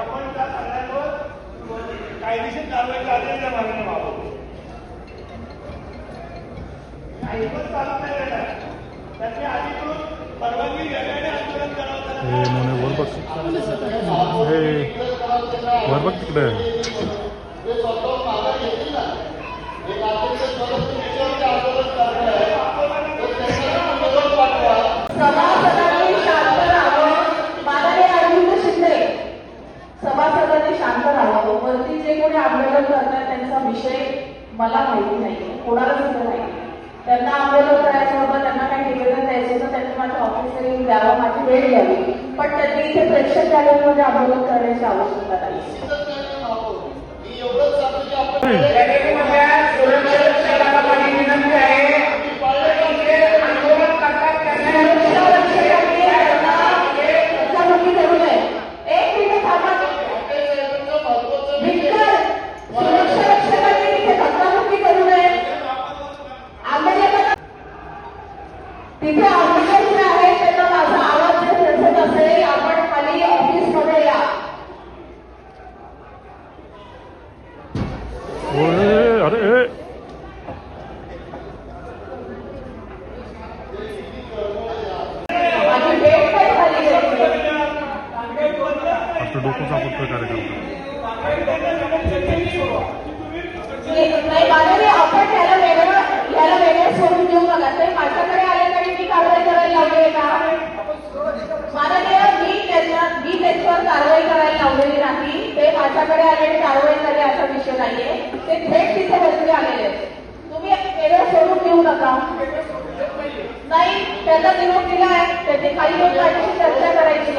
आपण त्या सगळ्यांवर कायदेशीर कारवाई करण्याच्या मागण्या मागवतो. ऐकत चालत नाही देणार त्याची अधिकृत परवानगी घेण्याने आंदोलन करावं. वर बघ तिकडे. सभासदांनी शांत राहावं. वरती जे कोणी आंदोलन करतात त्यांचा विषय मला माहिती नाही, कोणालाच इथे माहिती. त्यांना आंदोलन करायचं होतं, त्यांना काही निवेदन द्यायचं होतं, त्यांनी माझ्या ऑफिसवर येऊन द्यावं, माझी वेळ घ्यावी. पण त्यांनी इथे प्रेक्षक गॅलरीमध्ये आंदोलन करण्याची आवश्यकता नाही. विनंती आहे आंदोलन करतात तिथे ऑफिसर जे आहे त्यांना माझा आवाज जर दिसत असेल, आपण खाली ऑफिसमध्ये या. अरे माझी डेट पण झाली डोकं सापडतोय कार्यक्रम नाही. माननीय आपण याला वेगळं सोडून देऊ नका. ते माझ्याकडे आले तरी मी कारवाई करायला लावली का? माननीय मी त्याच्यावर कारवाई करायला लावलेली नाही. ते माझ्याकडे आले कारवाई झाली असा विषय नाहीये. ते थेट तिथे बसले आलेले. तुम्ही वेगळं सोडून देऊ नका. नाही, त्याचा निरोप दिला आहे. त्याची काही लोक चर्चा करायची.